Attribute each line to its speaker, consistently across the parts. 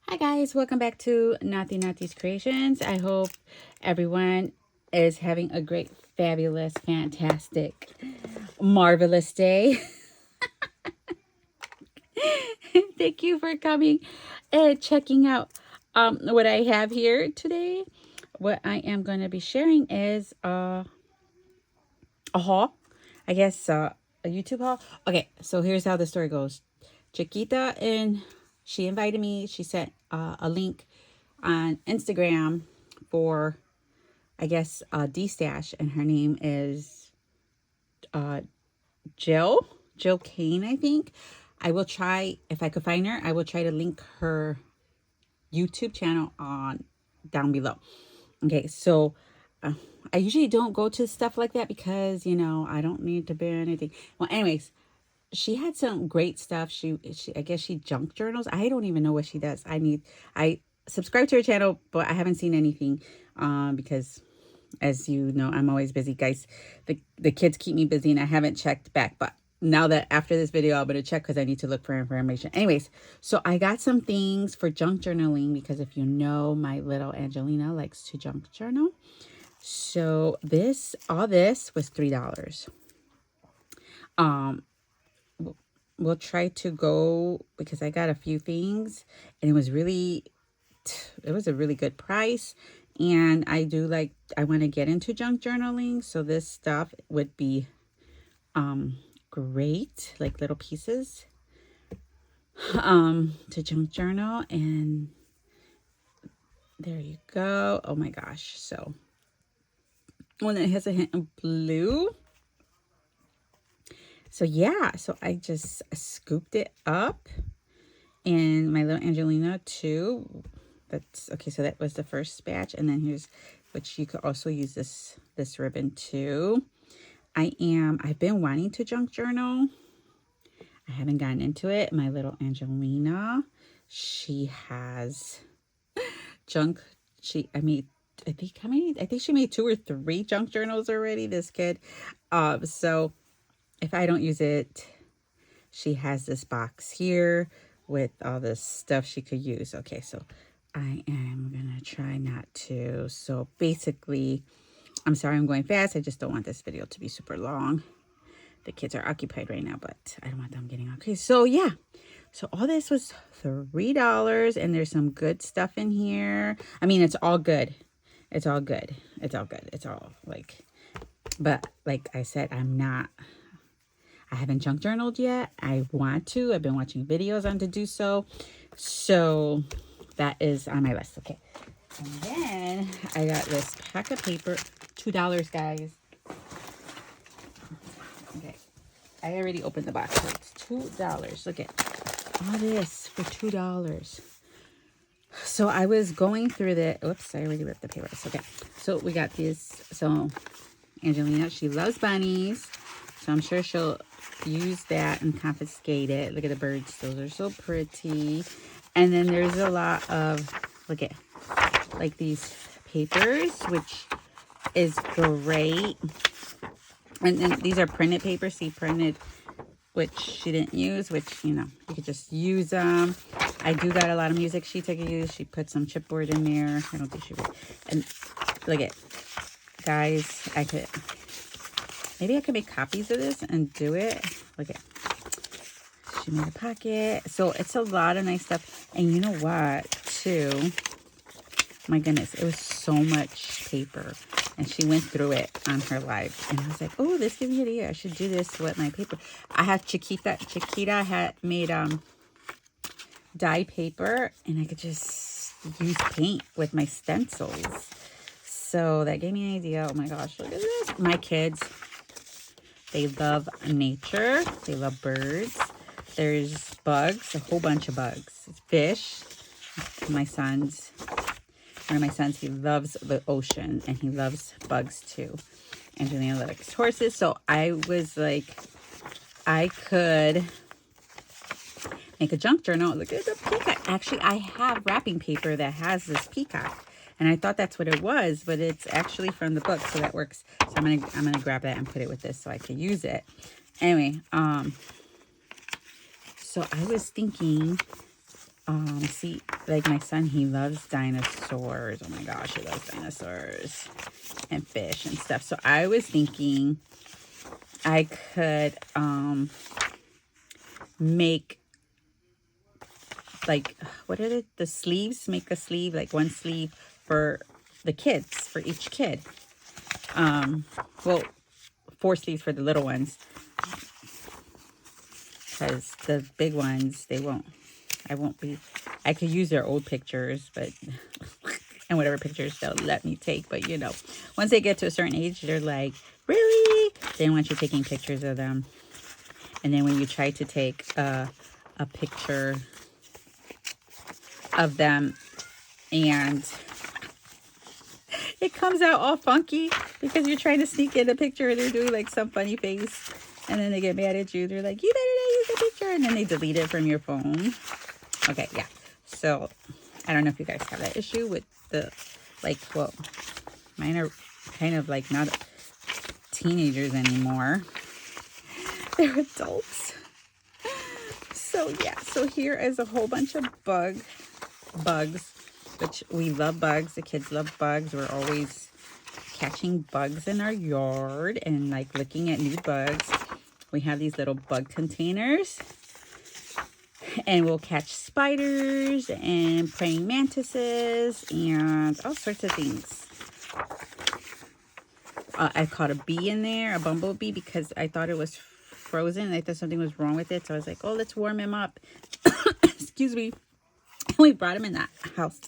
Speaker 1: Hi guys, welcome back to Naughty's Creations. I hope everyone is having a great, fabulous, fantastic, marvelous day. Thank you for coming and checking out what I have here today. What I am going to be sharing is a haul, I guess a YouTube haul. Okay, so here's how the story goes. Chiquita and she invited me. She sent a link on Instagram for, I guess, destash, and her name is uh, Jill Kane, I think. I will try, if I could find her, I will try to link her YouTube channel on down below. Okay, so I usually don't go to stuff like that because, I don't need to bear anything. Well, anyways, she had some great stuff. She I guess she junk journals. I don't even know what she does. I subscribe to her channel, but I haven't seen anything because, as you know, I'm always busy, guys. The kids keep me busy and I haven't checked back, but now that after this video, I'm going to check because I need to look for information. Anyways, so I got some things for junk journaling because if you know, my little Angelina likes to junk journal. So all this was $3. We'll try to go because I got a few things and it was a really good price. And I want to get into junk journaling. So this stuff would be great, like little pieces to junk journal. And there you go. Oh my gosh. So one that has a hint of blue. So yeah, so I just scooped it up. And my little Angelina too. That's okay. So that was the first batch, and then here's, which you could also use this ribbon too. I've been wanting to junk journal. I haven't gotten into it. My little Angelina, she has junk. I think she made 2 or 3 junk journals already. This kid. So if I don't use it, she has this box here with all this stuff she could use. Okay, so I am gonna try not to. So basically, I'm sorry I'm going fast. I just don't want this video to be super long. The kids are occupied right now, but I don't want them getting okay. So yeah, so all this was $3, and there's some good stuff in here. I mean, it's all good. It's all good. It's all good. It's all but like I said, I haven't junk journaled yet. I want to. I've been watching videos on to do so. So that is on my list. Okay. And then I got this pack of paper. $2, guys. Okay. I already opened the box. So it's $2. Look at all this for $2. So I was going through the... Oops, I already ripped the paper. Okay. So we got these. So Angelina, she loves bunnies. So I'm sure she'll use that and confiscate it. Look at the birds. Those are so pretty. And then there's a lot of, look at, like these papers, which is great. And then these are printed papers. See, printed, which she didn't use, which, you could just use them. I do got a lot of music sheets I could use. She put some chipboard in there. I don't think she would. And look at, guys, maybe I could make copies of this and do it. Look at, she made a pocket. So it's a lot of nice stuff. And you know what, too? My goodness, it was so much paper. And she went through it on her live. And I was like, oh, this gives me an idea. I should do this with my paper. I have Chiquita had made dye paper. And I could just use paint with my stencils. So that gave me an idea. Oh my gosh, look at this. My kids, they love nature. They love birds. There's bugs, a whole bunch of bugs. Fish. One of my sons, he loves the ocean and he loves bugs too. Angelina likes horses. So I was like, I could make a junk journal. Look at the peacock. Actually, I have wrapping paper that has this peacock. And I thought that's what it was, but it's actually from the book, so that works. So I'm gonna grab that and put it with this so I can use it. Anyway, so I was thinking See, like my son, he loves dinosaurs. Oh my gosh, he loves dinosaurs and fish and stuff. So I was thinking I could make like, what are the sleeves? Make a sleeve, like one sleeve for the kids, for each kid. Well, 4 sleeves for the little ones, because the big ones, I could use their old pictures, but and whatever pictures they'll let me take. But you know, once they get to a certain age, they're like, really? They don't want you taking pictures of them. And then when you try to take a picture of them and it comes out all funky because you're trying to sneak in a picture and they're doing like some funny face, and then they get mad at you. They're like, you better not use the picture, and then they delete it from your phone. Okay, yeah. So I don't know if you guys have that issue with the, like, well, mine are kind of like not teenagers anymore. They're adults. So yeah, so here is a whole bunch of bugs, which we love bugs. The kids love bugs. We're always catching bugs in our yard and like looking at new bugs. We have these little bug containers, and we'll catch spiders and praying mantises and all sorts of things. I caught a bee in there, a bumblebee, because I thought it was frozen. I thought something was wrong with it. So I was like, oh, let's warm him up. Excuse me. We brought him in that house.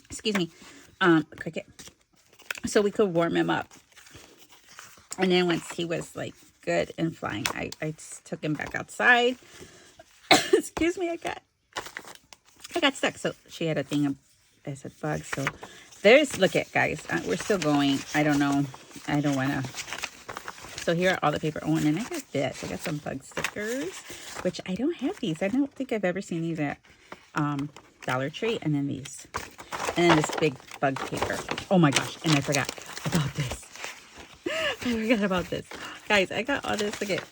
Speaker 1: Excuse me. Cricket. So we could warm him up. And then once he was like good and flying, I took him back outside. Excuse me, I got stuck. So she had a thing of, I said, bugs. So there's, look at, guys, we're still going. I don't know. I don't want to. So here are all the paper. Oh, and then I got this. I got some bug stickers, which I don't have these. I don't think I've ever seen these at Dollar Tree. And then these. And then this big bug paper. Oh my gosh. And I forgot about this. I forgot about this. Guys, I got all this. Look at,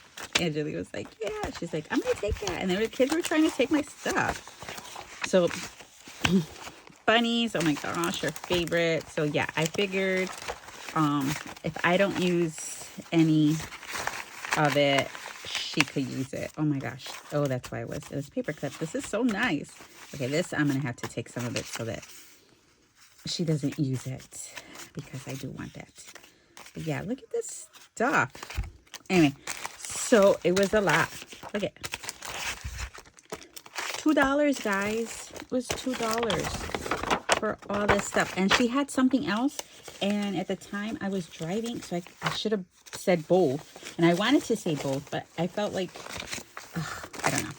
Speaker 1: Angelique was like, yeah. She's like, I'm going to take that. And then the kids were trying to take my stuff. So bunnies, oh my gosh, her favorite. So yeah, I figured if I don't use any of it, she could use it. Oh my gosh. Oh, that's why it was paper clip. This is so nice. Okay, this I'm gonna have to take some of it so that she doesn't use it, because I do want that. But yeah, look at this stuff. Anyway, so it was a lot. Look at $2, guys. It was $2 for all this stuff. And she had something else, and at the time I was driving, so I should have said both, and I wanted to say both, but I felt like, I don't know.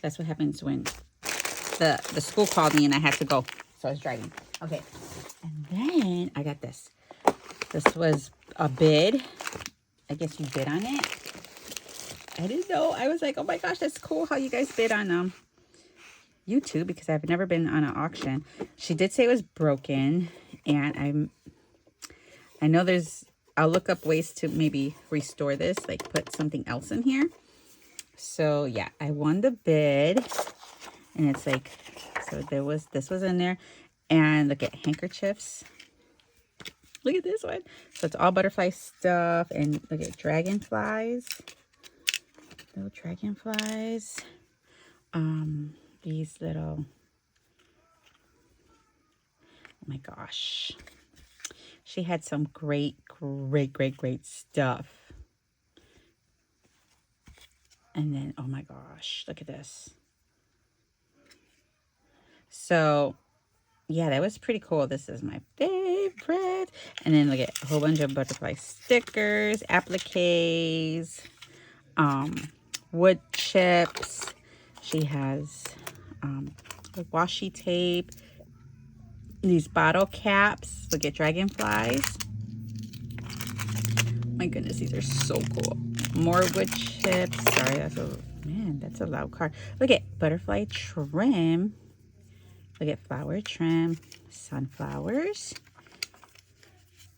Speaker 1: That's what happens when the school called me and I had to go, so I was driving. Okay, and then I got this. This was a bid. I guess you bid on it. I didn't know. I was like, oh my gosh, that's cool how you guys bid on YouTube, because I've never been on an auction. She did say it was broken, and I know I'll look up ways to maybe restore this, like put something else in here. So yeah, I won the bid, and it's like, so this was in there, and look at handkerchiefs. Look at this one. So it's all butterfly stuff, and look at dragonflies. Little dragonflies. These little, oh my gosh. She had some great stuff. And then, oh my gosh, look at this. So, yeah, that was pretty cool. This is my favorite. And then look at a whole bunch of butterfly stickers, appliques, wood chips. She has washi tape, these bottle caps. Look at dragonflies. My goodness, these are so cool. More wood chips. Sorry, that's a loud car. Look at butterfly trim. Look at flower trim, sunflowers.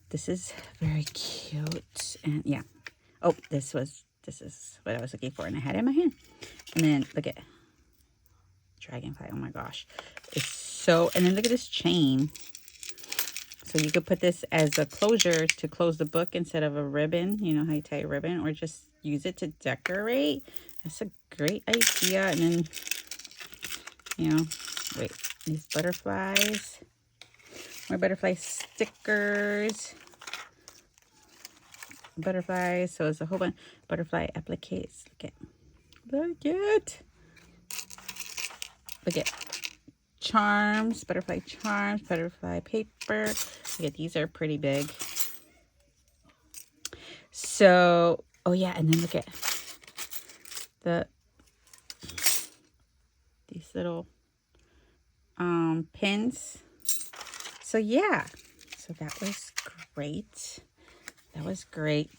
Speaker 1: This is very cute. And yeah. Oh, this is what I was looking for, and I had it in my hand. And then look at dragonfly. Oh my gosh. It's so, and then look at this chain. So you could put this as a closure to close the book instead of a ribbon. You know how you tie a ribbon, or just use it to decorate. That's a great idea. And then, you know, wait, these butterflies. More butterfly stickers. Butterflies. So it's a whole bunch of butterfly appliques. Look at charms, butterfly paper. Look at, these are pretty big. So, oh yeah, and then look at these little pins. So yeah, so that was great. That was great.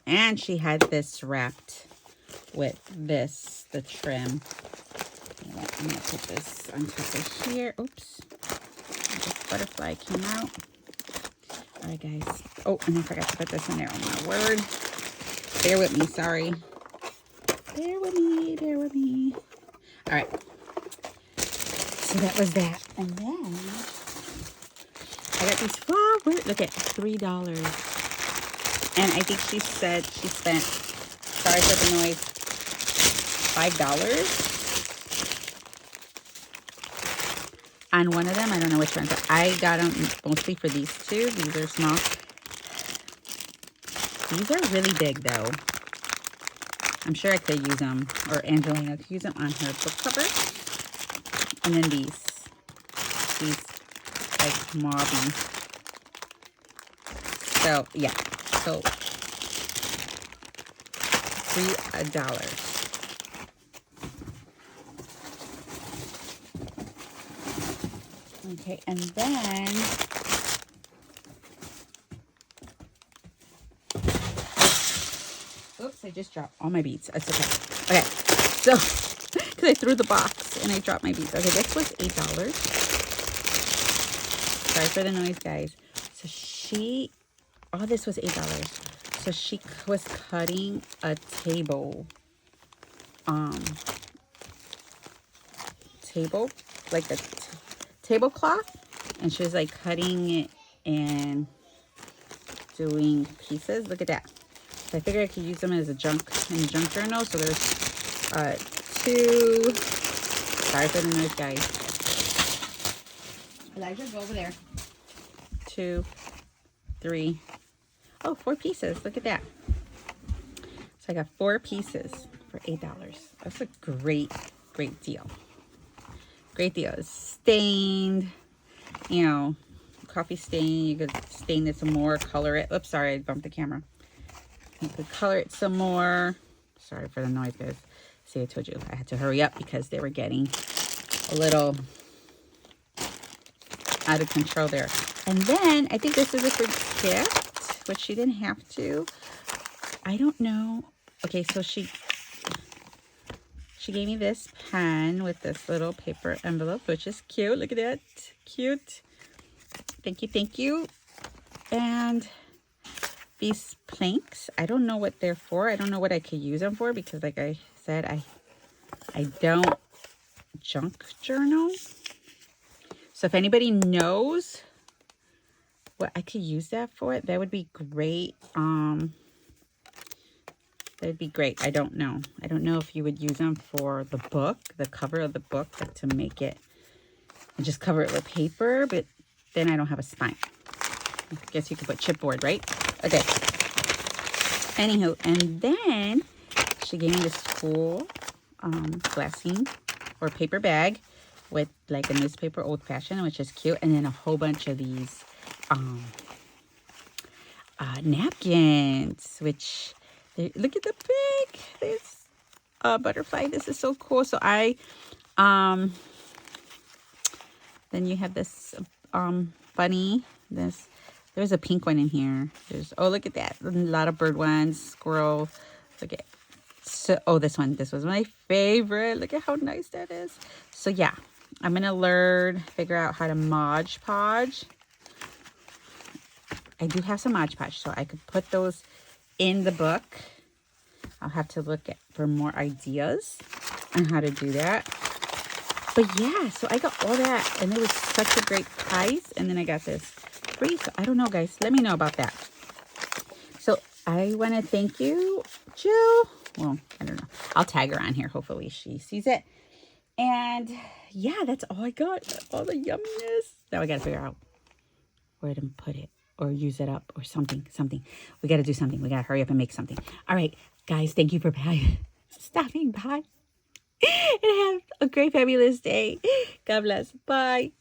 Speaker 1: And she had this wrapped with this, the trim. I'm gonna put this on top of here. Oops, this butterfly came out. All right, guys. Oh, and I forgot to put this in there. Oh my word. Bear with me, sorry. Bear with me. All right. So that was that. And then I got these flowers. Look at $3. And I think she said she spent, sorry for the noise, $5 on one of them. I don't know which one, but I got them mostly for these two. These are small. These are really big though. I'm sure I could use them, or Angelina could use them on her book cover. And then these like mauve. So yeah, so $3. Okay, and then oops, I just dropped all my beads. That's okay. Okay, so because I threw the box and I dropped my beads. Okay, this was $8. Sorry for the noise, guys. So she, all this was $8. So she was cutting a like a tablecloth, and she was like cutting it and doing pieces. Look at that. So I figured I could use them as a junk journal. So there's two. Sorry for the noise, guys. Elijah, go over there. 2, 3. Oh, 4 pieces. Look at that. So I got 4 pieces for $8. That's a great deal. Great deal. It's stained, you know, coffee stain. You could stain it some more, color it. Oops, sorry, I bumped the camera. You could color it some more. Sorry for the noise, guys. See, I told you I had to hurry up because they were getting a little out of control there. And then I think this is a good gift, which she didn't have to. I don't know. Okay, so she gave me this pen with this little paper envelope, which is cute. Look at that. Cute. Thank you. And these planks, I don't know what they're for. I don't know what I could use them for because, like I said, I don't junk journal. So if anybody knows what I could use that for, that would be great. That would be great. I don't know. I don't know if you would use them for the book, the cover of the book, like to make it and just cover it with paper, but then I don't have a spine. I guess you could put chipboard, right? Okay. Anywho, and then she gave me this cool glassine or paper bag with like a newspaper, old fashioned, which is cute, and then a whole bunch of these napkins, which look at the big this butterfly. This is so cool. So I then you have this bunny. There's a pink one in here. Oh, look at that. A lot of bird ones, squirrel. Look at, so, oh, this was my favorite. Look at how nice that is. So yeah, I'm gonna figure out how to Mod Podge. I do have some Mod Podge, so I could put those in the book. I'll have to look for more ideas on how to do that. But yeah, so I got all that, and it was such a great price. And then I got this free. So I don't know, guys. Let me know about that. So I want to thank you, Jill. Well, I don't know. I'll tag her on here. Hopefully she sees it. And yeah, that's all I got. All the yumminess. Now I got to figure out where to put it or use it up or something. We got to do something. We got to hurry up and make something. All right, guys, thank you for stopping by. And have a great, fabulous day. God bless. Bye.